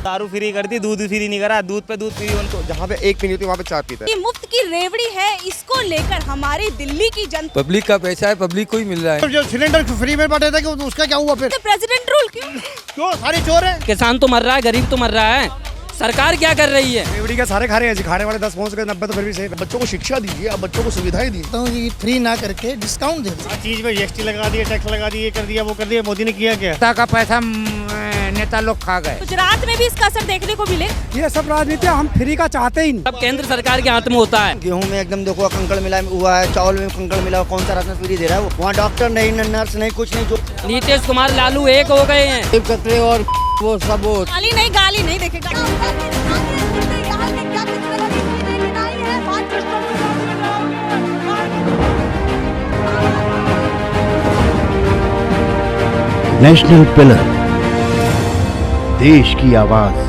दारू फ्री कर दी, दूध फ्री नहीं करा, दूध पे दूध फ्री उनको। जहाँ पे एक पीनी होती है वहाँ पे चार पीता है। ये मुफ्त की रेवड़ी है, इसको लेकर हमारी दिल्ली की जनता। पब्लिक का पैसा है, पब्लिक को ही मिल रहा है। जो सिलेंडर फ्री में बांटे थे कि उसका क्या हुआ फिर? प्रेसिडेंट रूल क्यों सारे चोर है। किसान तो मर रहा है, गरीब तो मर रहा है, सरकार क्या कर रही है? रेवड़ी का सारे खा रहे हैं, खाने वाले 10 पहुँच गए 90 तो फिर भी सही। बच्चों को शिक्षा दीजिए, अब बच्चों को सुविधाएं दीजिए। तो ये फ्री ना करके डिस्काउंट दे दो। चीज में जीएसटी लगा दिए, टैक्स लगा दिए, कर दिया वो कर दिया। मोदी ने किया क्या? का पैसा नेता लोग खा गए। गुजरात में भी इसका असर देखने को मिले। ये सब राजनीति हम फ्री का चाहते ही नहीं। सब केंद्र सरकार के हाथ में होता है। गेहूं में एकदम देखो कंकड़ मिला हुआ है, चावल में कंकड़ मिला हुआ, कौन सा राशन फ्री दे रहा है वो? वहाँ डॉक्टर नहीं, नर्स नहीं, कुछ नहीं। जो नीतीश कुमार लालू एक हो गए हैं। कतरे और वो सब गाली नहीं देखेगा। नेशनल पिलर, देश की आवाज।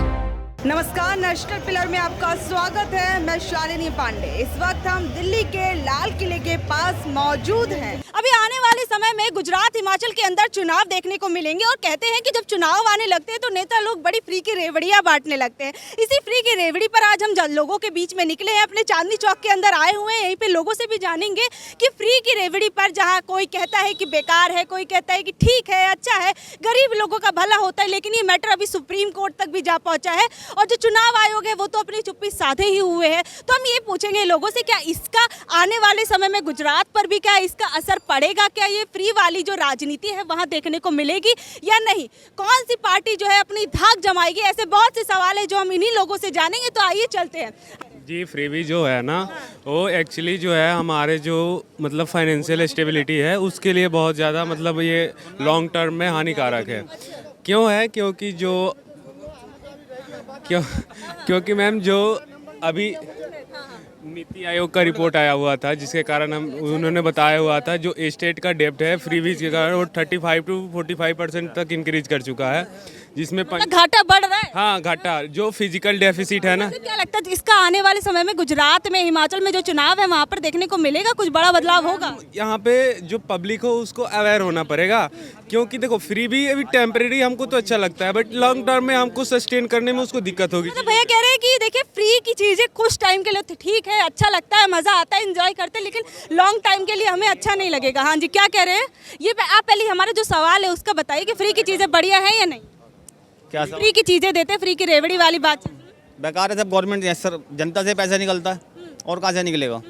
नमस्कार, नेशनल पिलर में आपका स्वागत है। मैं शालिनी पांडे। इस वक्त हम दिल्ली के लाल किले के पास मौजूद हैं। अभी आने वाले समय में गुजरात हिमाचल के अंदर चुनाव देखने को मिलेंगे और कहते हैं कि जब चुनाव आने लगते हैं तो नेता लोग बड़ी फ्री की रेवड़ियां बांटने लगते हैं। इसी फ्री की रेवड़ी पर आज हम लोगों के बीच में निकले हैं, अपने चांदनी चौक के अंदर आए हुए हैं। यहीं पे लोगों से भी जानेंगे कि फ्री की रेवड़ी पर जहाँ कोई कहता है कि बेकार है, कोई कहता है कि ठीक है, अच्छा है, गरीब लोगों का भला होता है, लेकिन ये मैटर अभी सुप्रीम कोर्ट तक भी जा पहुंचा है और जो चुनाव आयोग है वो तो अपनी चुप्पी साधे ही हुए हैं। तो हम ये पूछेंगे लोगों से, क्या इसका आने वाले समय में गुजरात पर भी क्या इसका असर पड़ेगा? क्या ये फ्री वाली जो राजनीति है वहां देखने को मिलेगी या नहीं? कौन सी पार्टी जो है अपनी धाक जमाएगी? ऐसे बहुत से सवाल है जो हम इन्हीं लोगों से जानेंगे। तो आइए चलते हैं जी। फ्रीबी जो है ना, वो एक्चुअली जो है हमारे जो मतलब फाइनेंशियल स्टेबिलिटी है उसके लिए बहुत ज़्यादा मतलब ये लॉन्ग टर्म में हानिकारक है। क्यों है? क्योंकि मैम जो अभी नीति आयोग का रिपोर्ट आया हुआ था जिसके कारण उन्होंने बताया हुआ था जो स्टेट का डेब्ट है फ्रीबीज के कारण वो 35 to 45% तक इंक्रीज कर चुका है, जिसमें घाटा बढ़ रहा है। हाँ, घाटा जो फिजिकल डेफिसिट है ना। क्या लगता है इसका आने वाले समय में गुजरात में, हिमाचल में जो चुनाव है वहाँ पर देखने को मिलेगा? कुछ बड़ा बदलाव होगा? यहाँ पे जो पब्लिक हो उसको अवेयर होना पड़ेगा, क्योंकि देखो फ्री भी अभी टेम्परेरी हमको तो अच्छा लगता है, बट लॉन्ग टर्म में हमको सस्टेन करने में उसको दिक्कत होगी। तो भैया कह रहे हैं कि देखिए फ्री की चीजें कुछ टाइम के लिए तो ठीक है, अच्छा लगता है, मजा आता है, एंजॉय करते हैं, लेकिन लॉन्ग टाइम के लिए हमें अच्छा नहीं लगेगा। हाँ जी, क्या कह रहे हैं? ये आप पहले हमारा जो सवाल है उसका बताइए कि फ्री की चीजें बढ़िया है या नहीं? क्या फ्री की चीजें देते, फ्री की रेवड़ी वाली बात बेकार है। सब गवर्नमेंट सर जनता से पैसा निकलता है और कहाँ से निकलेगा?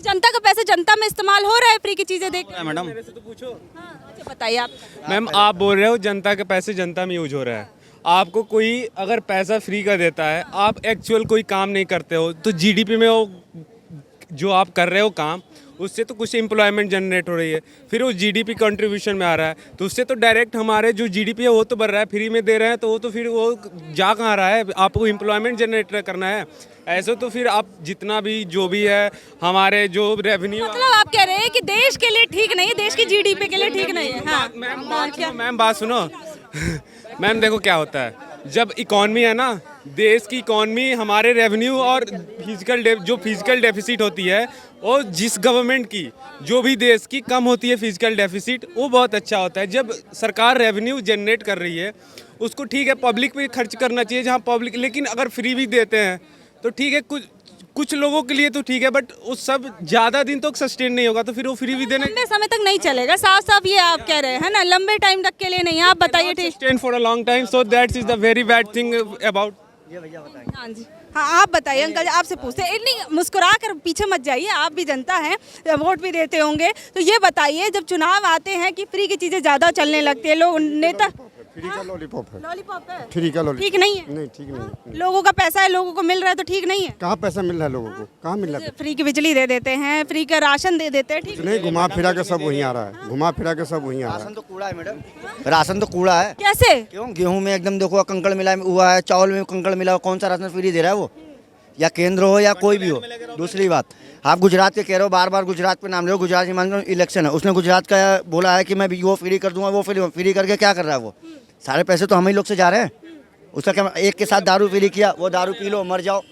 जनता का पैसा जनता में इस्तेमाल हो रहा है फ्री की चीजें देख। मैडम तो पूछो। अच्छा बताइए आप। मैम आप बोल रहे हो जनता के पैसे जनता में यूज हो रहा है। आपको कोई अगर पैसा फ्री का देता है, आप एक्चुअल कोई काम नहीं करते हो, तो जीडीपी में वो जो आप कर रहे हो काम, उससे तो कुछ एम्प्लॉयमेंट जनरेट हो रही है, फिर वो जीडीपी कंट्रीब्यूशन में आ रहा है, तो उससे तो डायरेक्ट हमारे जो जीडीपी है वो तो बढ़ रहा है। फ्री में दे रहे हैं तो वो तो फिर वो जा कहाँ रहा है? आपको एम्प्लॉयमेंट जनरेट करना है। ऐसे तो फिर आप जितना भी जो भी है हमारे जो रेवेन्यू, मतलब आप कह रहे हैं कि देश के लिए ठीक नहीं है, देश की जीडीपी के लिए ठीक नहीं है। हाँ। मैम बात सुनो। मैम देखो क्या होता है, जब इकॉनमी है ना, देश की इकॉनमी हमारे रेवेन्यू और जो फिजिकल डेफिसिट होती है, और जिस गवर्नमेंट की जो भी देश की कम होती है फिजिकल डेफिसिट, वो बहुत अच्छा होता है। जब सरकार रेवेन्यू जनरेट कर रही है उसको ठीक है पब्लिक पे खर्च करना चाहिए जहाँ पब्लिक, लेकिन अगर फ्री भी देते हैं तो ठीक है, कुछ लोगों के लिए तो ठीक है, बट उस सब ज़्यादा दिन तक सस्टेन नहीं होगा, तो फिर वो फ्री भी देने लंबे समय तक नहीं चलेगा। साफ साफ ये आप कह रहे हैं ना, लंबे टाइम तक के लिए नहीं। आप बताइए। ठीक, sustain for a long time, so that's is the very bad thing about. हाँ जी, हाँ आप बताइए। अंकल आपसे पूछते हैं, नहीं मुस्कुरा कर पीछे मत जाइए, आप भी जनता हैं, वोट भी देते होंगे, तो ये बताइए जब चुनाव आते हैं कि फ्री की चीज़ें ज़्यादा चलने लगती है, लोग नेता फ्री का लॉलीपॉप है। लॉलीपॉप है, फ्री का लॉलीपॉप ठीक नहीं है? नहीं, ठीक नहीं। लोगों का पैसा है, लोगों को मिल रहा है तो ठीक नहीं है? कहाँ पैसा मिल रहा है लोगों को? कहाँ मिल रहा है? फ्री की बिजली दे देते हैं, फ्री का राशन दे देते हैं, ठीक नहीं, घुमा फिरा के सब वहीं आ रहा है। घुमा फिरा के सब वहीं आ रहा है। राशन तो कूड़ा है मैडम, राशन तो कूड़ा है। कैसे? क्यों? गेहूं में एकदम देखो कंकड़ मिला हुआ है, चावल में कंकड़ मिला हुआ, कौन सा राशन फ्री दे रहा है वो? या केंद्र हो या कोई भी हो। दूसरी बात, आप गुजरात के कह रहे हो, बार बार गुजरात पे नाम ले रहे हो। गुजरात हिमाचल इलेक्शन है, उसने गुजरात का बोला है कि मैं वो फ्री कर दूंगा, वो फ्री करके क्या कर रहा है वो? सारे पैसे तो हम ही लोग से जा रहे हैं। उसका क्या, एक के साथ दारू फ्री किया, वो दारू पी लो मर जाओ,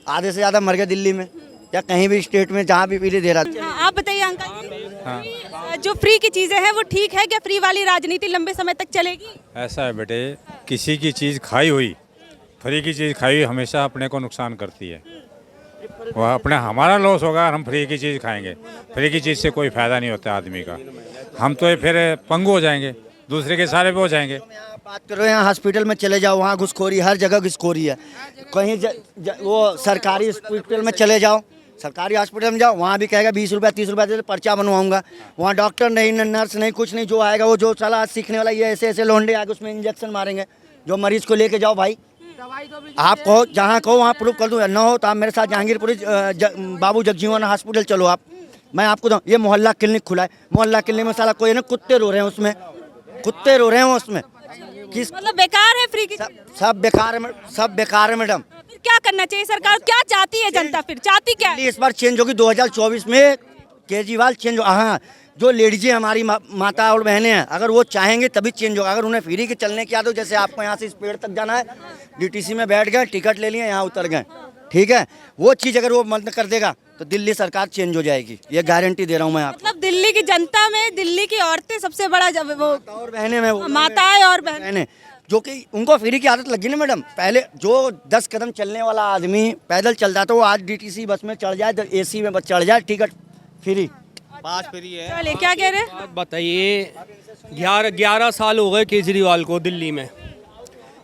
आधे से ज़्यादा मर गया दिल्ली में या कहीं भी स्टेट में जहाँ भी फ्री दे रहा है। हाँ, आप बताइए अंकल, जो फ्री की चीज़ें हैं वो ठीक है? क्या फ्री वाली राजनीति लंबे समय तक चलेगी? ऐसा है बेटे, किसी की चीज़ खाई हुई फ्री की चीज़ खाई हमेशा अपने को नुकसान करती है। वह अपने हमारा लॉस होगा और हम फ्री की चीज़ खाएंगे। फ्री की चीज़ से कोई फ़ायदा नहीं होता आदमी का। हम तो फिर पंगु हो जाएंगे, दूसरे के सारे पे हो जाएंगे। बात करो, यहाँ हॉस्पिटल में चले जाओ, वहाँ घुसखोरी, हर जगह घुसखोरी है। कहीं वो सरकारी हॉस्पिटल में चले जाओ, सरकारी हॉस्पिटल में जाओ, वहाँ भी कहेगा 20 रुपया 30 रुपया दे पर्चा बनवाऊंगा। वहाँ डॉक्टर नहीं, नर्स नहीं, कुछ नहीं। जो आएगा वो जो चला सीखने वाला, ये ऐसे ऐसे लोंडे आगे उसमें इंजेक्शन मारेंगे। जो मरीज को लेके जाओ भाई, आप कहो जहाँ कहो वहाँ प्रूफ कर दूँ। न हो तो आप मेरे साथ जहांगीरपुरी बाबू जगजीवन हॉस्पिटल चलो आप, मैं आपको दूँ। ये मोहल्ला क्लिनिक खुला है, मोहल्ला क्लिनिक में साला कोई ना कुत्ते रो रहे हैं उसमें, कुत्ते रो रहे हैं उसमें। किस मतलब बेकार है फ्री की सब बेकार है, सब बेकार है मैडम। फिर क्या करना चाहिए? सरकार क्या चाहती है? जनता फिर चाहती क्या है? इस बार चेंज होगी 2024 में, केजरीवाल चेंज हो। हाँ, जो लेडीजें हमारी माता और बहनें हैं, अगर वो चाहेंगे तभी चेंज होगा। अगर उन्हें फ्री के चलने की आदत, जैसे आपको यहाँ से इस पेड़ तक जाना है, डीटीसी में बैठ गए, टिकट ले लिए, यहाँ उतर गए, ठीक है, वो चीज़ अगर वो बंद कर देगा तो दिल्ली सरकार चेंज हो जाएगी, ये गारंटी दे रहा हूँ मैं आपको। मतलब दिल्ली की जनता में दिल्ली की औरतें सबसे बड़ा जब वो और बहनें में माताएं और बहनें, जो कि उनको फ्री की आदत लगी ना मैडम। पहले जो 10 कदम चलने वाला आदमी पैदल चल जाता, वो आज डीटीसी बस में चढ़ जाए, एसी में बस चढ़ जाए, टिकट फ्री, पास फ्री है। चलिए क्या कह रहे हैं? बताइए, 11 साल हो गए केजरीवाल को दिल्ली में।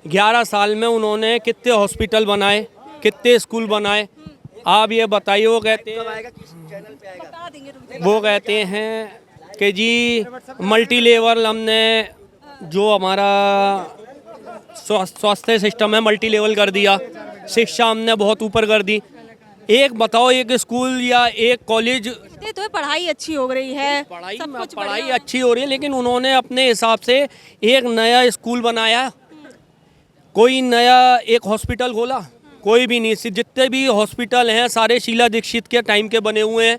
11 साल में उन्होंने कितने हॉस्पिटल बनाए, कितने स्कूल बनाए? आप ये बताइए। वो कहते हैं कि जी मल्टी लेवल, हमने जो हमारा स्वास्थ्य सिस्टम है मल्टी लेवल कर दिया, शिक्षा हमने बहुत ऊपर कर दी। एक बताओ, एक स्कूल या एक कॉलेज, तो पढ़ाई अच्छी हो रही है, पढ़ाई अच्छी हो रही है, लेकिन उन्होंने अपने हिसाब से एक नया स्कूल बनाया, कोई नया एक हॉस्पिटल खोला? कोई भी नहीं। जितने भी हॉस्पिटल हैं सारे शीला दीक्षित के टाइम के बने हुए हैं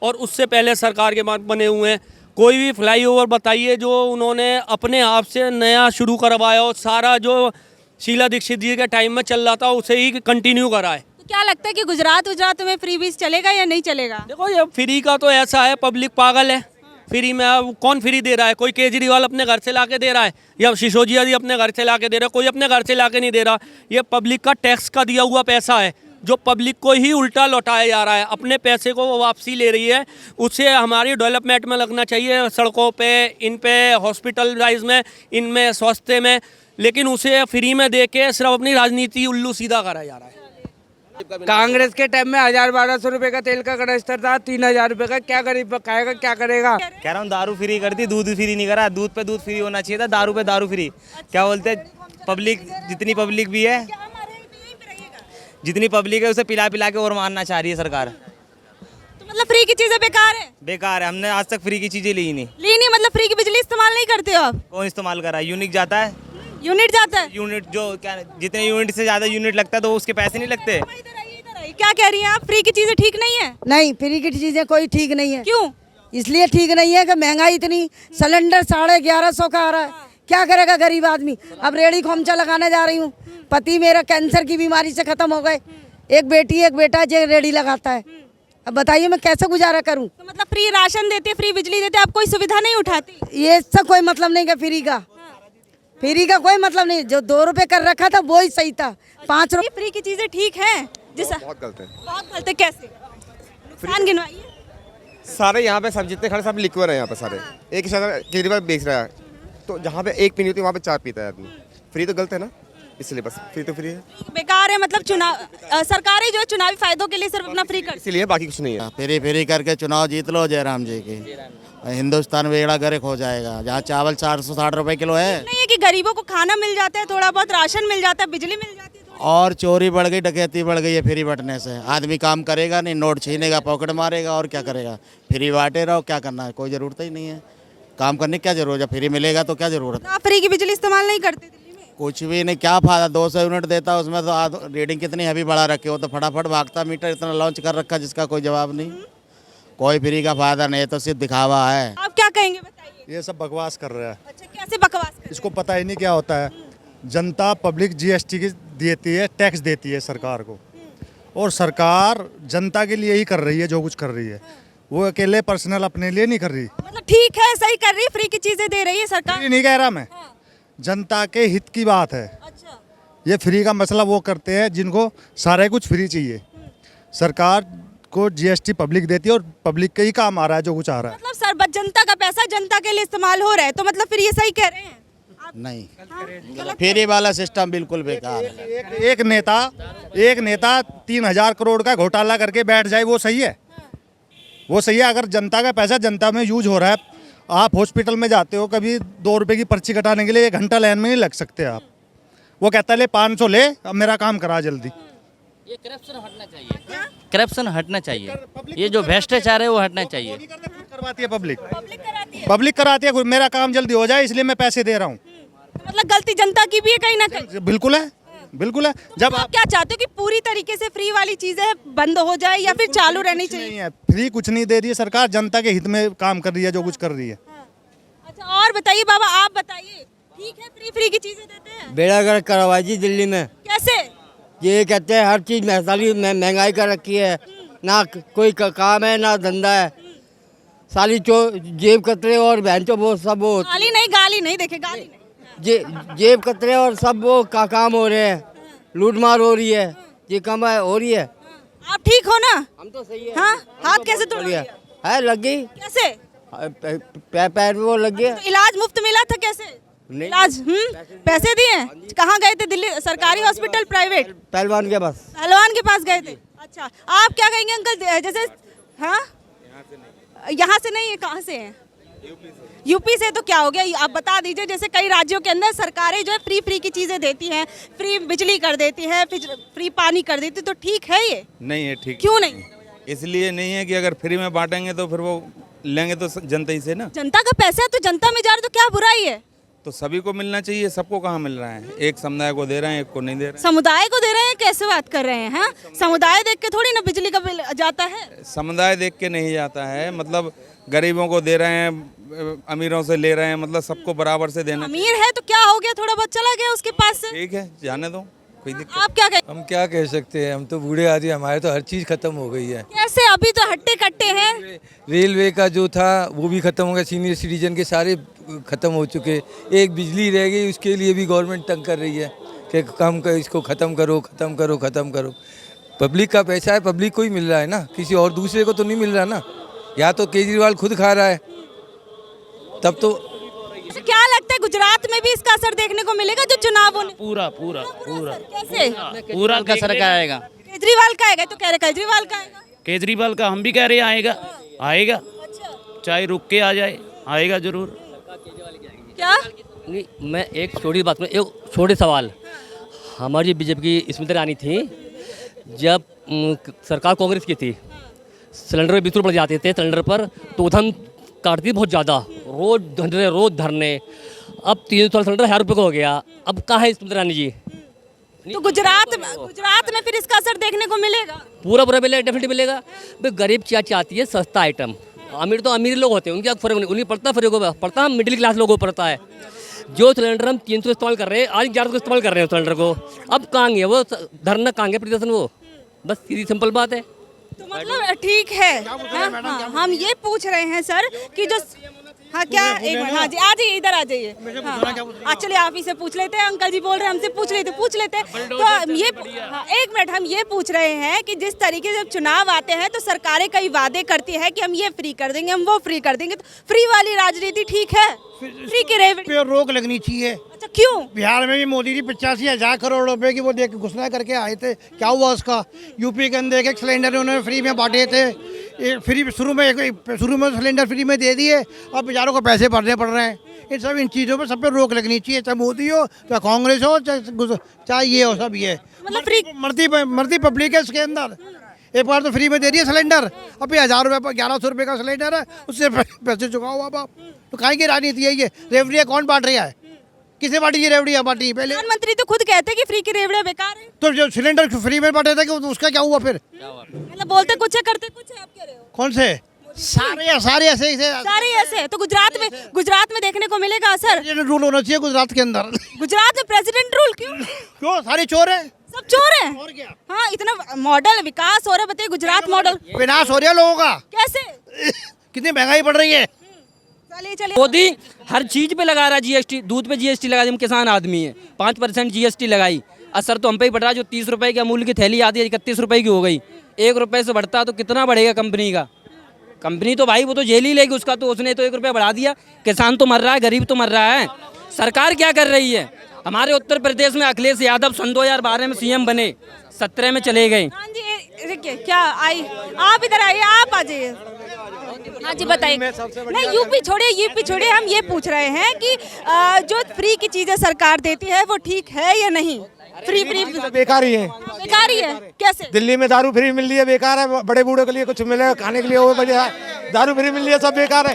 और उससे पहले सरकार के बाद बने हुए हैं। कोई भी फ्लाईओवर बताइए जो उन्होंने अपने आप से नया शुरू करवाया और सारा जो शीला दीक्षित जी के टाइम में चल रहा था उसे ही कंटिन्यू कराए। तो क्या लगता है कि गुजरात में फ्री बीस चलेगा या नहीं चलेगा? देखो, ये फ्री का तो ऐसा है, पब्लिक पागल है। फ्री में अब कौन फ्री दे रहा है? कोई केजरीवाल अपने घर से लाके दे रहा है या सिसोदिया जी अपने घर से लाके दे रहा है? कोई अपने घर से लाके नहीं दे रहा। ये पब्लिक का टैक्स का दिया हुआ पैसा है जो पब्लिक को ही उल्टा लौटाया जा रहा है। अपने पैसे को वो वापसी ले रही है, उससे हमारी डेवलपमेंट में लगना चाहिए, सड़कों पे, इन पे, हॉस्पिटल वाइज में, इनमें, स्वास्थ्य में, लेकिन उसे फ्री में दे के सिर्फ अपनी राजनीति उल्लू सीधा करा जा रहा है। कांग्रेस के टाइम में 1000-1200 रुपए का तेल का कनस्तर था, 3000 रुपए का। क्या गरीब खाएगा, क्या करेगा? कह रहा हूँ दारू फ्री कर दी, दूध फ्री नहीं करा। दूध पे दूध फ्री होना चाहिए था, दारू पे दारू फ्री। क्या बोलते हैं, पब्लिक जितनी पब्लिक भी है, जितनी पब्लिक है उसे पिला पिला के और मारना चाह रही है सरकार। तो मतलब फ्री की चीजें बेकार है? बेकार है, हमने आज तक फ्री की चीजें ली नहीं। मतलब फ्री की बिजली इस्तेमाल नहीं करते हो आप? कौन इस्तेमाल कर रहा है? यूनिट जाता है, यूनिट जाता है, यूनिट जो क्या, जितने यूनिट से ज्यादा यूनिट लगता है तो उसके पैसे नहीं लगते। क्या कह रही हैं आप? फ्री की चीजें ठीक नहीं है? नहीं, फ्री की चीजें कोई ठीक नहीं है। क्यों? इसलिए ठीक नहीं है कि महंगाई इतनी, सिलेंडर 1150 का आ रहा है, क्या करेगा गरीब आदमी? अब रेड़ी खोमचा लगाने जा रही हूँ, पति मेरा कैंसर की बीमारी से खत्म हो गए, एक बेटी एक बेटा जो रेड़ी लगाता है। अब बताइए मैं कैसे गुजारा करूँ? तो मतलब फ्री राशन देते, फ्री बिजली देते, आप कोई सुविधा नहीं उठाती? ये इससे कोई मतलब नहीं है फ्री का, फ्री का कोई मतलब नहीं। जो 2 रुपए कर रखा था वो ही सही था। 5 रुपए फ्री की चीजें ठीक है? जैसा बहुत गलत है, बहुत गलत है। कैसे? नुकसान गिनवाइए। सारे यहाँ पे सब जितने खड़े सब लिक्विड है यहाँ पे सारे। एक केजरीवाल बेच रहा है, तो जहाँ पे 1 पीनी होती है वहाँ पे 4 पीता है आदमी। फ्री तो गलत है ना, इसलिए बस फ्री तो फ्री है। बेकार है, मतलब चुनाव सरकारी जो है चुनावी फायदों के लिए सिर्फ अपना फ्री कर, इसीलिए बाकी कुछ नहीं है। फ्री करके चुनाव जीत लो जयराम जी की, हिंदुस्तान बेड़ा गर्क हो जाएगा। जहाँ चावल 460 रुपए किलो है, नहीं है कि गरीबों को खाना मिल जाता है, थोड़ा बहुत राशन मिल जाता है, बिजली मिल जाती है। और चोरी बढ़ गई, डकैती बढ़ गई है फ्री बंटने से। आदमी काम करेगा नहीं, नोट छीनेगा, पॉकेट मारेगा और क्या करेगा? फ्री बांटे रहो, क्या करना है? कोई ज़रूरत ही नहीं है काम करने की। क्या जरूरत है? फ्री मिलेगा तो क्या जरूरत है? आप फ्री की बिजली इस्तेमाल नहीं करते दिल्ली में? कुछ भी नहीं, क्या फायदा? 200 यूनिट देता, उसमें तो रीडिंग कितनी हैवी बढ़ा रखे हो, तो फटाफट भागता मीटर इतना लॉन्च कर रखा जिसका कोई जवाब नहीं। कोई फ्री का फायदा नहीं है, तो सिर्फ दिखावा है। आप क्या कहेंगे बताइए? ये सब बकवास कर रहा है। अच्छा, कैसे बकवास कर? इसको पता ही नहीं क्या होता है। जनता पब्लिक जीएसटी की देती है, टैक्स देती है सरकार को, और सरकार जनता के लिए ही कर रही है जो कुछ कर रही है। वो अकेले पर्सनल अपने लिए नहीं कर रही। मतलब ठीक है, सही कर रही है, फ्री की चीजें दे रही है सरकार। नहीं कह रहा मैं, जनता के हित की बात है। अच्छा, ये फ्री का मसला वो करते हैं जिनको सारा कुछ फ्री चाहिए। सरकार को जीएसटी पब्लिक देती है और पब्लिक का ही काम आ रहा है जो कुछ आ रहा है। मतलब सर जनता का पैसा जनता के लिए इस्तेमाल हो रहा है, तो मतलब फिर ये सही कह रहे हैं? नहीं, फेरी वाला सिस्टम बिल्कुल बेकार है। एक नेता 3,000 करोड़ का घोटाला करके बैठ जाए, वो सही है? वो सही है? अगर जनता का पैसा जनता में यूज हो रहा है, आप हॉस्पिटल में जाते हो, कभी 2 रुपए की पर्ची कटाने के लिए 1 घंटा लाइन में नहीं लग सकते आप। वो कहता है ले 500 ले, अब मेरा काम करा जल्दी। ये करप्शन हटना चाहिए, करप्शन हटना चाहिए, ये जो भ्रष्टाचार है वो हटना चाहिए। करवाती है पब्लिक कराती है, मेरा काम जल्दी हो जाए इसलिए मैं पैसे दे रहा हूँ। मतलब गलती जनता की भी है कहीं ना कहीं। बिल्कुल है, बिल्कुल है। जब आप क्या चाहते हो कि पूरी तरीके से फ्री वाली चीजें बंद हो जाए या फिर चालू रहनी चाहिए? नहीं है, फ्री कुछ नहीं दे रही है सरकार, जनता के हित में काम कर रही है जो कुछ कर रही है। अच्छा और बताइए बाबा, आप बताइए, ठीक है फ्री की चीजें देते हैं? बेड़ागर्द करवाई जी दिल्ली में। कैसे? ये कहते हैं हर चीज महंगाई कर रखी है, ना कोई काम है ना धंधा है, साली जेब कतरे और बहनचो वो सब वो गाली नहीं देखे, गाली नहीं। जेब कतरे और सब वो काम हो रहे हैं, लूटमार हो रही है, ये कम हो रही है। आप ठीक हो ना? हम तो सही है। हाँ, हाथ कैसे तोड़ लिया? है लग गई कैसे? पैर में वो लग गया। तो इलाज मुफ्त मिला था कैसे? इलाज पैसे दिए? कहाँ गए थे? दिल्ली सरकारी हॉस्पिटल, प्राइवेट? पहलवान के पास। पहलवान के पास गए थे। अच्छा आप क्या कहेंगे अंकल? जैसे हाँ, यहाँ से नहीं है, कहाँ से है? यूपी से। तो क्या हो गया, आप बता दीजिए। जैसे कई राज्यों के अंदर सरकारें जो है फ्री की चीजें देती हैं, फ्री बिजली कर देती है, फ्री पानी कर देती, तो ठीक है ये? नहीं है ठीक। क्यों नहीं? इसलिए नहीं है कि अगर फ्री में बांटेंगे तो फिर वो लेंगे तो जनता ही से ना। जनता का पैसा है तो जनता में जा रहा, तो क्या बुराई है? तो सभी को मिलना चाहिए, सबको कहाँ मिल रहा है? एक समुदाय को दे रहे हैं, एक को नहीं दे रहे। समुदाय को दे रहे हैं? कैसे बात कर रहे हैं? हाँ, समुदाय देख के थोड़ी ना बिजली का बिल जाता है। समुदाय देख के नहीं जाता है, मतलब गरीबों को दे रहे हैं, अमीरों से ले रहे हैं, मतलब सबको बराबर से देना। अमीर है तो क्या हो गया, थोड़ा बहुत चला गया उसके पास से। ठीक है, जाने दो, कोई दिक्कत। आप क्या कहें? हम क्या कह सकते हैं, हम तो बूढ़े आदमी, हमारे तो हर चीज़ खत्म हो गई है। कैसे? अभी तो हट्टे कट्टे हैं। रेलवे का जो था वो भी खत्म हो गया, सीनियर सिटीजन के सारे खत्म हो चुके, एक बिजली रह गई, उसके लिए भी गवर्नमेंट तंग कर रही है कि कम कर, इसको ख़त्म करो। पब्लिक का पैसा है, पब्लिक को ही मिल रहा है ना, किसी और दूसरे को तो नहीं मिल रहा ना। या तो केजरीवाल खुद खा रहा है, तब तो। क्या लगता है गुजरात में भी इसका असर देखने को मिलेगा जो चुनाव होने? पूरा कैसे? पूरा का असर का आएगा। केजरीवाल का आएगा? तो कह रहे केजरीवाल का आएगा। केजरीवाल का हम भी कह रहे हैं आएगा, चाहे रुक के आ जाए, आएगा जरूर। क्या? नहीं, मैं एक छोटी बात में, एक छोटे सवाल। हमारी बीजेपी की स्मृति ईरानी थी, जब सरकार कांग्रेस की थी, सिलेंडर 20 रुपये बढ़ जाते थे सिलेंडर पर, तो उधम काटती बहुत ज़्यादा, रोज धरने। अब 300 सिलेंडर 1000 रुपये का हो गया। अब कहाँ है स्मृति ईरानी जी? तो गुजरात में फिर इसका असर देखने को मिलेगा? पूरा मिलेगा, डेफिनेटली मिलेगा। भाई गरीब क्या चाहती है? सस्ता आइटम। अमीर तो अमीर लोग होते हैं, उनके फर्क नहीं, उन्हें पड़ता मिडिल क्लास लोगों को पड़ता है। जो सिलेंडर हम 300 इस्तेमाल कर रहे हैं, आज 1100 इस्तेमाल कर रहे हैं सिलेंडर को, अब कहाँ गए वो धरना, कहाँ गए प्रदर्शन? वो बस सीधी सिंपल बात है। तो मतलब ठीक है। हम ये पूछ रहे हैं सर कि जो हाँ क्या, एक मिनट, हाँ जी आ जाइए, इधर आ जाइए। एक्चुअली आप ही से पूछ लेते हैं, अंकल जी बोल रहे हैं हमसे पूछ लेते हैं। तो ये एक मिनट, हम ये पूछ रहे हैं कि जिस तरीके से जब चुनाव आते हैं तो सरकारें कई वादे करती है कि हम ये फ्री कर देंगे, हम वो फ्री कर देंगे, तो फ्री वाली राजनीति ठीक है? फ्री की रेवड़ी रोक लगनी चाहिए। अच्छा क्यों? बिहार में भी मोदी जी 85,000 करोड़ रुपए की वो देख घोषणा करके आए थे, क्या हुआ उसका? यूपी के अंदर एक सिलेंडर उन्होंने फ्री में बांटे थे, शुरू में सिलेंडर फ्री में दे दिए, अब बेचारों को पैसे भरने पड़ रहे हैं। इन चीज़ों पर सब पे रोक लगनी चाहिए, चाहे मोदी हो, चाहे कांग्रेस हो, चाहे ये हो, सब ये मतलब फ्री मरती पब्लिक है इसके अंदर। एक बार तो फ्री में दे दिए सिलेंडर, अभी 1000 रुपये 1100 रुपये का सिलेंडर है, उससे पैसे चुकाओ आप। तो काहे की राजनीति है ये? रेवड़ियाँ कौन बांट रहा है? किसे बांटी ये रेवड़ियाँ? बांटी पहले प्रधानमंत्री तो खुद कहते हैं कि फ्री की रेवड़ियाँ बेकार है। तो जो सिलेंडर फ्री में बांटे थे उसका क्या हुआ फिर? मतलब बोलते कुछ है करते कुछ है, आप कह रहे हो? कौन से? सारे ऐसे। तो गुजरात में देखने को मिलेगा असर? रूल होना चाहिए गुजरात के अंदर। गुजरात में प्रेसिडेंट रूल क्यों? सारे चोर है, सब चोर है। और क्या? हाँ, इतना मॉडल विकास हो रहा है, बताइए गुजरात मॉडल विनाश हो रहा है लोगों का। कैसे? कितनी महंगाई बढ़ रही है। चलिए मोदी हर चीज पे लगा रहा है जीएसटी। दूध पे जीएसटी लगा दी, हम किसान आदमी है, 5% जीएसटी लगाई। असर तो हम पे ही पड़ रहा है। जो 30 रुपए के अमूल की थैली आती है 31 रुपए की हो गई, 1 रुपए से बढ़ता तो कितना बढ़ेगा कंपनी का? कंपनी तो भाई वो तो जेल ही लेगी उसका, तो उसने तो 1 रुपया बढ़ा दिया। किसान तो मर रहा है, गरीब तो मर रहा है। सरकार क्या कर रही है? हमारे उत्तर प्रदेश में अखिलेश यादव सन 2012 में सीएम बने, 17 में चले गए। हाँ जी, देखिए क्या आई, आप इधर आइए, आप आ जाइए। हाँ जी बताइए। नहीं यूपी छोड़िए, हम ये पूछ रहे हैं कि जो फ्री की चीजें सरकार देती है वो ठीक है या नहीं? फ्री बेकार ही है। बेकार ही है कैसे? दिल्ली में दारू फ्री मिल रही है, बेकार है। बड़े बूढ़ों के लिए कुछ मिलेगा खाने के लिए, वो बढ़िया है। दारू फ्री मिल रही है, सब बेकार है।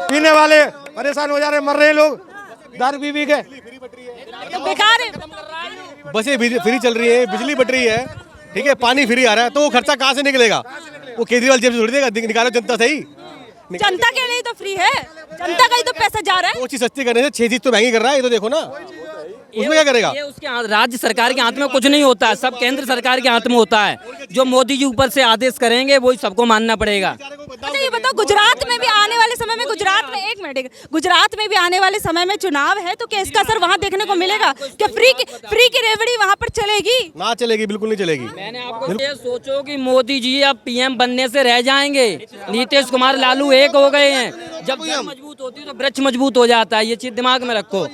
पीने वाले परेशान हो जा रहे हैं, मर रहे हैं लोग दारू पी के। तो बेकार है। बसें फ्री चल रही है, बिजली बट रही है, ठीक है, पानी फ्री आ रहा है, तो वो खर्चा कहाँ से निकलेगा? वो केजरीवाल जेब से थोड़ी देगा, निकालो जनता से ही। जनता के लिए तो फ्री है, जनता का ही तो पैसा जा रहा है। वो चीज सस्ती करने से 6 चीज तो महंगी कर रहा है, ये तो देखो ना, उसमें क्या करेगा? ये उसके राज्य सरकार के हाथ में कुछ नहीं होता है, सब केंद्र सरकार के हाथ में होता है। जो मोदी जी ऊपर से आदेश करेंगे वही सबको मानना पड़ेगा। अच्छा ये बताओ, गुजरात में भी आने वाले समय में गुजरात में भी आने वाले समय में चुनाव है, तो क्या इसका असर वहाँ देखने को मिलेगा? क्या फ्री की रेवड़ी वहाँ पर चलेगी? ना चलेगी, बिल्कुल नहीं चलेगी। मैंने आपको ये सोचो कि मोदी जी अब पीएम बनने से रह जाएंगे, नीतीश कुमार लालू एक हो गए हैं। जब जड़ मजबूत होती है तो वृक्ष मजबूत हो जाता है, ये चीज दिमाग में रखो।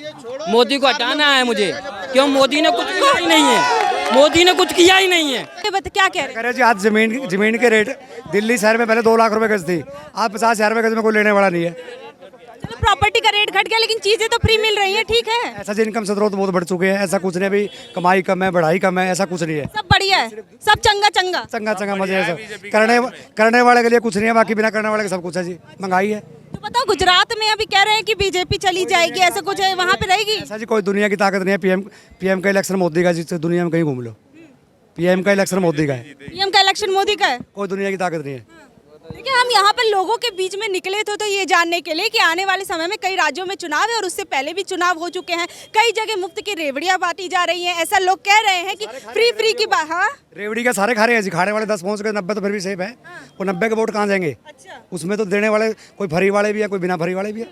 मोदी को हटाना है मुझे, क्यों? मोदी ने कुछ किया ही नहीं है, मोदी ने कुछ किया ही नहीं है। क्या कह रहे हैं जी? आज जमीन के रेट दिल्ली शहर में पहले 2 लाख रुपए गज थी, आज 50,000 रुपए गज में कोई लेने वाला नहीं है। चलो प्रॉपर्टी का रेट घट गया, लेकिन चीजें तो फ्री मिल रही है, ठीक है। ऐसा जी इनकम स्रोत बहुत बढ़ चुके हैं, ऐसा कुछ नहीं। अभी कमाई कम है, बढ़ाई कम है, ऐसा कुछ नहीं है। सब बढ़िया है, सब चंगा मजे है। सब करने वाले के लिए कुछ नहीं है, बाकी बिना करने वाले के सब कुछ है जी। महंगाई है। तो बताओ, गुजरात में अभी कह रहे हैं कि बीजेपी चली जाएगी, ऐसा कुछ है, वहाँ पे रहेगी? ऐसा जी कोई दुनिया की ताकत नहीं है। पीएम का इलेक्शन मोदी का, जिससे दुनिया में कहीं घूम लो, पीएम का इलेक्शन मोदी का है। पीएम का इलेक्शन मोदी का है, कोई दुनिया की ताकत नहीं है। देखिए हम यहाँ पर लोगों के बीच में निकले थे तो ये जानने के लिए कि आने वाले समय में कई राज्यों में चुनाव है और उससे पहले भी चुनाव हो चुके हैं, कई जगह मुफ्त की रेवड़ियां बांटी जा रही हैं, ऐसा लोग कह रहे हैं कि फ्री की बात। हाँ रेवड़ी का सारे खा रहे हैं जी, खाने वाले 10 पहुँच गए, 90 तो फिर भी सेफ है। वो 90 के वोट कहाँ जाएंगे? अच्छा। उसमें तो देने वाले कोई भरी वाले भी है, कोई बिना भरी वाले भी है।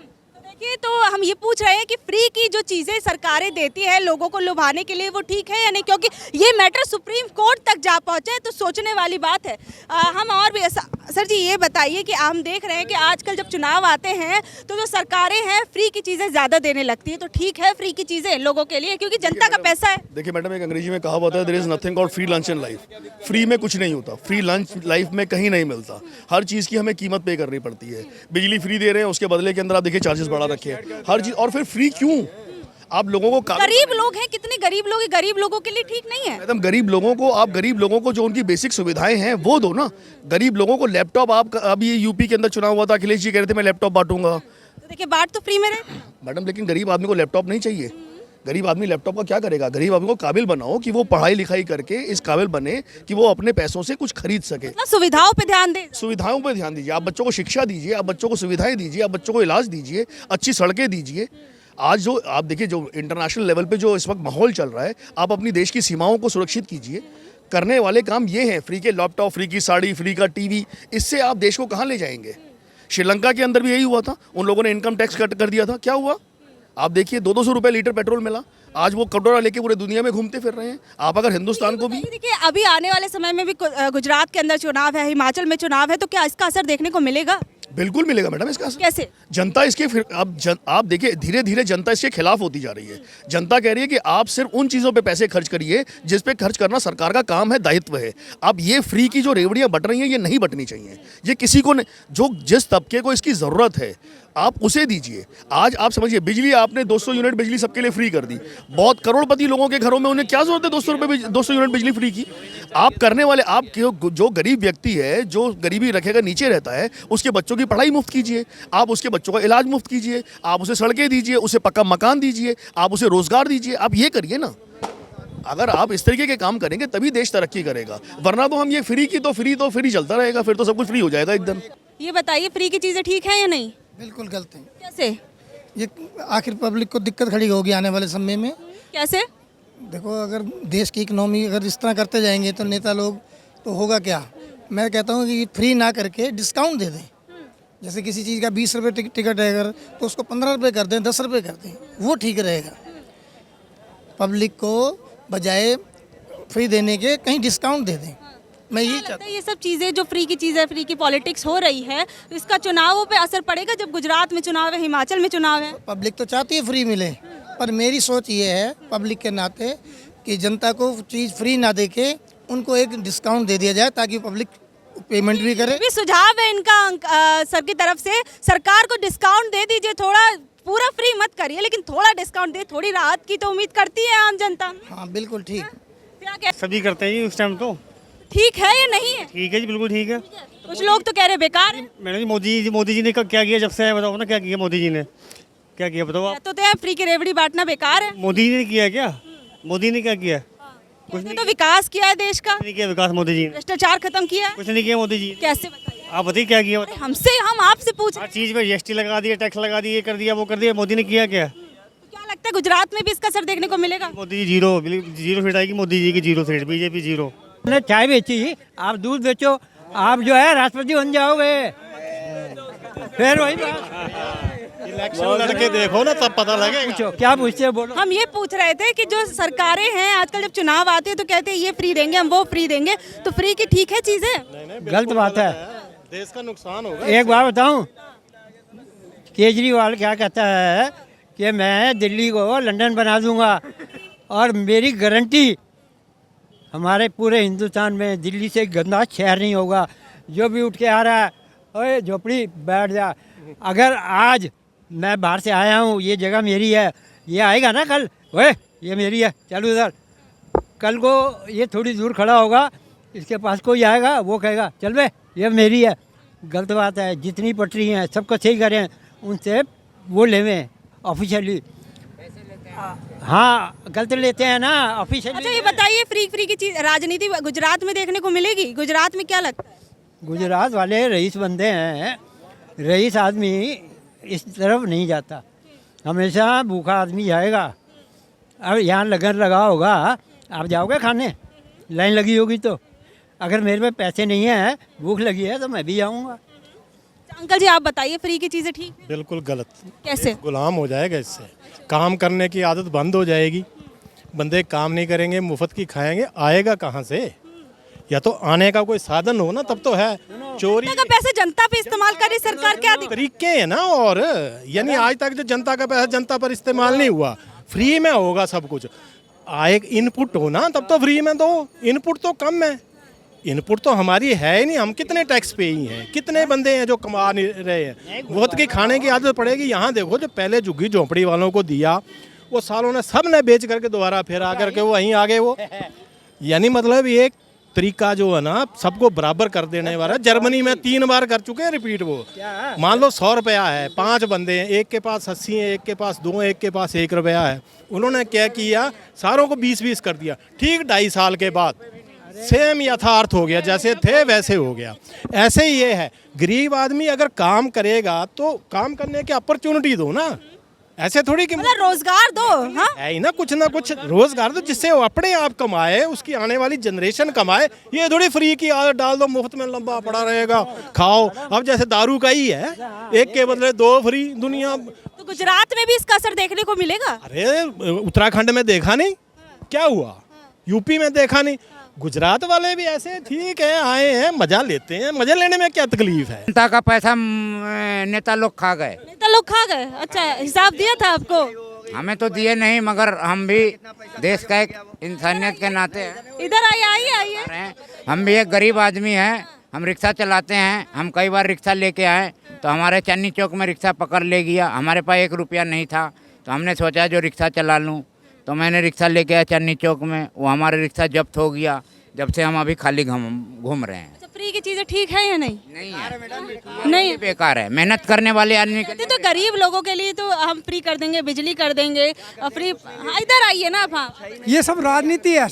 देखिए तो हम ये पूछ रहे हैं कि फ्री की जो चीज़ें सरकारें देती है लोगों को लुभाने के लिए, वो ठीक है या नहीं? क्योंकि ये मैटर सुप्रीम कोर्ट तक जा पहुंचा है, तो सोचने वाली बात है। हम और भी सर जी ये बताइए कि हम देख रहे हैं कि आजकल जब चुनाव आते हैं तो जो सरकारें हैं फ्री की चीज़ें ज़्यादा देने लगती है, तो ठीक है फ्री की चीज़ें लोगों के लिए, क्योंकि जनता का पैसा है। देखिए मैडम, एक अंग्रेजी में कहावत है, there is nothing called free lunch in life. Free में कुछ नहीं होता, फ्री लंच लाइफ में कहीं नहीं मिलता, हर चीज़ की हमें कीमत पे करनी पड़ती है। बिजली फ्री दे रहे हैं, उसके बदले के अंदर आप देखिए चार्जेस बढ़ा रखे हैं, हर चीज़। और फिर फ्री क्यों? आप लोगों को गरीब लोग हैं, कितने गरीब लोग हैं, गरीब लोगों के लिए ठीक नहीं है। मैडम गरीब लोगों को जो उनकी बेसिक सुविधाएं हैं वो दो ना। गरीब लोगों को लैपटॉप, आप अभी यूपी के अंदर चुनाव हुआ था, अखिलेश जी कह रहे थे मैं लैपटॉप बांटूंगा, तो देखिए बाट तो फ्री में रहे मैडम, लेकिन गरीब आदमी को लैपटॉप नहीं चाहिए। गरीब आदमी लैपटॉप का क्या करेगा? गरीब आदमी को काबिल बनाओ कि वो पढ़ाई लिखाई करके इस काबिल बने कि वो अपने पैसों से कुछ खरीद सके। सुविधाओं पे ध्यान दे, सुविधाओं पे ध्यान दीजिए। आप बच्चों को शिक्षा दीजिए, आप बच्चों को सुविधाएं दीजिए, आप बच्चों को इलाज दीजिए, अच्छी सड़कें दीजिए। आज जो आप देखिए, जो इंटरनेशनल लेवल पे जो इस वक्त माहौल चल रहा है, आप अपनी देश की सीमाओं को सुरक्षित कीजिए। करने वाले काम ये हैं, फ्री के लैपटॉप, फ्री की साड़ी, फ्री का टीवी, इससे आप देश को कहाँ ले जाएंगे? श्रीलंका के अंदर भी यही हुआ था, उन लोगों ने इनकम टैक्स कट कर दिया था, क्या हुआ? आप देखिए 200 रुपये लीटर पेट्रोल मिला, आज वो कटोरा लेके पूरे दुनिया में घूमते फिर रहे हैं। आप अगर हिंदुस्तान को भी देखिए, अभी आने वाले समय में भी गुजरात के अंदर चुनाव है, हिमाचल में चुनाव है, तो क्या इसका असर देखने को मिलेगा? बिल्कुल मिलेगा मैडम इसका असर। कैसे? जनता इसके फिर आप देखिए धीरे धीरे जनता इसके खिलाफ होती जा रही है। जनता कह रही है कि आप सिर्फ उन चीज़ों पे पैसे खर्च करिए जिस पे खर्च करना सरकार का काम है, दायित्व है। अब ये फ्री की जो रेवड़ियाँ बट रही हैं, ये नहीं बटनी चाहिए। ये किसी को जो जिस तबके को इसकी ज़रूरत है आप उसे दीजिए। आज आप समझिए, बिजली आपने 200 यूनिट बिजली सबके लिए फ्री कर दी, बहुत करोड़पति लोगों के घरों में उन्हें क्या जरूरत है 200 यूनिट बिजली फ्री की? आप करने वाले, आप जो गरीब व्यक्ति है, जो गरीबी रेखा नीचे रहता है, उसके बच्चों की पढ़ाई मुफ्त कीजिए, आप उसके बच्चों का इलाज मुफ्त कीजिए, आप उसे सड़कें दीजिए, उसे पक्का मकान दीजिए, आप उसे रोजगार दीजिए। आप ये करिए ना। अगर आप इस तरीके के काम करेंगे तभी देश तरक्की करेगा, वरना तो हम ये फ्री चलता रहेगा, फिर तो सब कुछ फ्री हो जाएगा एकदम। ये बताइए फ्री की चीज़ें ठीक है या नहीं? बिल्कुल गलत है। कैसे? ये आखिर पब्लिक को दिक्कत खड़ी होगी आने वाले समय में। कैसे? देखो, अगर देश की इकोनॉमी अगर इस तरह करते जाएंगे तो नेता लोग, तो होगा क्या? मैं कहता हूँ कि फ्री ना करके डिस्काउंट दे दें। जैसे किसी चीज़ का 20 रुपये टिकट है अगर, तो उसको 15 रुपये कर दें, 10 रुपये कर दें, वो ठीक रहेगा। पब्लिक को बजाय फ्री देने के कहीं डिस्काउंट दे दें। मैं यही लगता है ये सब चीज़ें जो फ्री की चीज़ें, फ्री की पॉलिटिक्स हो रही है, तो इसका चुनावों पे असर पड़ेगा जब गुजरात में चुनाव है, हिमाचल में चुनाव है। पब्लिक तो चाहती है फ्री मिले, पर मेरी सोच ये है पब्लिक के नाते कि जनता को चीज़ फ्री ना दे के उनको एक डिस्काउंट दे दिया जाए ताकि पब्लिक पेमेंट भी करे। भी सुझाव है इनका सर की तरफ से, सरकार को डिस्काउंट दे दीजिए, थोड़ा पूरा फ्री मत करिए लेकिन थोड़ा डिस्काउंट दे, थोड़ी राहत की तो उम्मीद करती है आम जनता। हाँ बिल्कुल ठीक। क्या कह सभी करते हैं जी उस टाइम तो। ठीक है या नहीं है? ठीक है जी, बिल्कुल ठीक है। कुछ लोग तो कह रहे बेकार है। मैंने जी मोदी जी ने क्या किया जब से है, बताओ ना क्या किया मोदी जी ने, क्या किया बताओ आप। तो फ्री की रेवड़ी बांटना बेकार है। मोदी जी ने किया क्या? मोदी ने क्या किया? कुछ नहीं, तो विकास किया है देश का। नहीं किया विकास मोदी जी ने। भ्रष्टाचार खत्म किया। कुछ नहीं किया मोदी जी। कैसे बताइए? आप बताइए क्या किया? हम आपसे पूछ। हर चीज में जीएसटी लगा दिया, टैक्स लगा दिया, ये कर दिया, वो कर दिया, मोदी ने किया क्या? क्या लगता है गुजरात में भी इसका असर देखने को मिलेगा? मोदी जी जीरो सीट आएगी, मोदी जी की जीरो सीट, बीजेपी जीरो। हमने चाय बेची, आप दूध बेचो, आप जो है राष्ट्रपति बन जाओगे। फिर वही बात, इलेक्शन लड़के देखो ना तब पता लगेगा। पूछो क्या पूछते हैं, बोलो। हम ये पूछ रहे थे कि जो सरकारें हैं आजकल जब चुनाव आते हैं तो कहते हैं ये फ्री देंगे, हम वो फ्री देंगे, तो फ्री की ठीक है चीजें? गलत बात है, देश का नुकसान होगा। एक बात बताऊं, केजरीवाल क्या कहता है कि मैं दिल्ली को लंदन बना दूंगा, और मेरी गारंटी हमारे पूरे हिंदुस्तान में दिल्ली से गंदा शहर नहीं होगा। जो भी उठ के आ रहा है, ओए झोपड़ी बैठ जा, अगर आज मैं बाहर से आया हूँ, ये जगह मेरी है, ये आएगा ना कल, ओए ये मेरी है, चलो उधर, कल को ये थोड़ी दूर खड़ा होगा, इसके पास कोई आएगा, वो कहेगा चल बे ये मेरी है। गलत बात है, जितनी पटरी हैं सबको सही करें, उनसे वो लेवें ऑफिशियली। हाँ गलत लेते हैं ना ऑफिशियली। अच्छा ये बताइए, फ्री की चीज राजनीति गुजरात में देखने को मिलेगी? गुजरात में क्या लगता है? गुजरात वाले रईस बंदे हैं, रईस आदमी इस तरफ नहीं जाता, हमेशा भूखा आदमी जाएगा। अब यहाँ लगन लगा होगा, आप जाओगे खाने, लाइन लगी होगी तो, अगर मेरे पे पैसे नहीं है, भूख लगी है तो मैं भी जाऊँगा। अंकल जी आप बताइए, फ्री की चीज़ें ठीक? बिल्कुल गलत। कैसे? गुलाम हो जाएगा इससे, काम करने की आदत बंद हो जाएगी, बंदे काम नहीं करेंगे, मुफ्त की खाएंगे, आएगा कहाँ से? या तो आने का कोई साधन हो ना, तब तो है। चोरी का पैसे जनता पे इस्तेमाल करे सरकार, क्या तरीके है ना, और यानी आज तक जो जनता का पैसा जनता पर इस्तेमाल नहीं हुआ, फ्री में होगा सब कुछ। आए इनपुट हो ना तब तो फ्री में दो, इनपुट तो कम है, इनपुट तो हमारी है ही नहीं। हम कितने टैक्स पे ही हैं, कितने बंदे हैं जो कमा नहीं रहे हैं, बहुत की खाने की आदत पड़ेगी। यहाँ देखो जो पहले झुग्गी झोंपड़ी वालों को दिया, वो सालों ने सब ने बेच करके दोबारा फिर आकर के वो वहीं आ गए वो। यानी मतलब एक तरीका जो है ना सबको बराबर कर देने वाला। जर्मनी में 3 बार कर चुके हैं रिपीट वो। मान लो 100 रुपया है, 5 बंदे हैं, एक के पास 80 है, एक के पास 2, एक के पास 1 रुपया है। उन्होंने क्या किया, सारों को 20-20 कर दिया। ठीक 2.5 साल के बाद सेम यथार्थ हो गया, जैसे थे वैसे हो गया। ऐसे ही ये है, गरीब आदमी अगर काम करेगा तो काम करने की अपॉर्चुनिटी दो ना, ऐसे थोड़ी कि मतलब रोजगार दो। हाँ है ही ना कुछ रोजगार दो, जिससे वो अपने आप कमाए, उसकी आने वाली जनरेशन कमाए। ये थोड़ी फ्री की आदत डाल दो, मुफ्त में लंबा पड़ा रहेगा, खाओ। अब जैसे दारू का ही है, एक के बदले 2 फ्री दुनिया। तो गुजरात में भी इसका असर देखने को मिलेगा? अरे उत्तराखंड में देखा नहीं क्या हुआ, यूपी में देखा नहीं, गुजरात वाले भी ऐसे ठीक है, आए हैं मजा लेते हैं, मजा लेने में क्या तकलीफ है। जनता का पैसा नेता लोग खा गए। नेता लोग खा गए? अच्छा, हिसाब दिया था आपको? हमें तो दिए नहीं, मगर हम भी देश का एक इंसानियत के नाते हैं। इधर आइए। हम भी एक गरीब आदमी हैं, हम रिक्शा चलाते हैं। हम कई बार रिक्शा लेके आए तो हमारे चांदनी चौक में रिक्शा पकड़ ले गया। हमारे पास 1 रुपया नहीं था, तो हमने सोचा जो रिक्शा चला लूँ, तो मैंने रिक्शा लेके आया चांदनी चौक में, वो हमारा रिक्शा जब्त हो गया। जब से हम अभी खाली घूम रहे हैं। अच्छा, फ्री की चीजें ठीक है या नहीं? नहीं है, नहीं, बेकार है। मेहनत करने वाले आदमी के तो गरीब लोगों के लिए तो हम फ्री कर देंगे, बिजली कर देंगे, फ्री। हाँ, इधर आइए ना आप। हाँ, ये सब राजनीति है,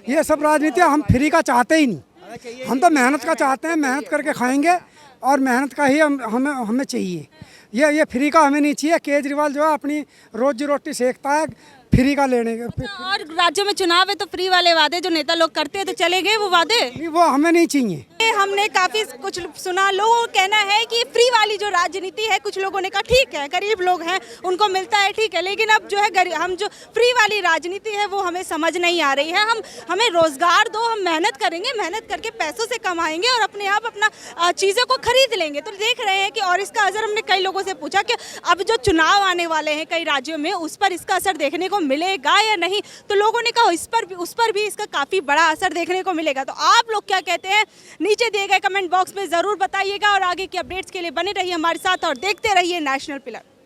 ये सब राजनीति। हम फ्री का चाहते ही नहीं, हम तो मेहनत का चाहते हैं, मेहनत करके खाएंगे और मेहनत का ही हमें चाहिए। ये फ्री का हमें नहीं चाहिए। केजरीवाल जो है अपनी रोजी रोटी सेकता है फ्री का लेने के। और राज्यों में चुनाव है तो फ्री वाले वादे जो नेता लोग करते हैं, तो चले गए वो वादे? वो हमें नहीं चाहिए। हमने काफी कुछ सुना, लोगों का कहना है कि फ्री वाली जो राजनीति है, कुछ लोगों ने कहा ठीक है गरीब लोग हैं उनको मिलता है ठीक है, लेकिन अब जो है हम जो फ्री वाली राजनीति है वो हमें समझ नहीं आ रही है। हमें रोजगार दो, हम मेहनत करेंगे, मेहनत करके पैसों से कमाएंगे और अपने आप अपना चीज़ों को खरीद लेंगे। तो देख रहे हैं कि और इसका असर हमने कई लोगों से पूछा कि अब जो चुनाव आने वाले हैं कई राज्यों में उस पर इसका असर देखने को मिलेगा या नहीं, तो लोगों ने कहा उस पर भी इसका काफ़ी बड़ा असर देखने को मिलेगा। तो आप लोग क्या कहते हैं नीचे दिए गए कमेंट बॉक्स में ज़रूर बताइएगा और आगे की अपडेट्स के लिए बने रहिए हमारे साथ और देखते रहिए नेशनल पिलर।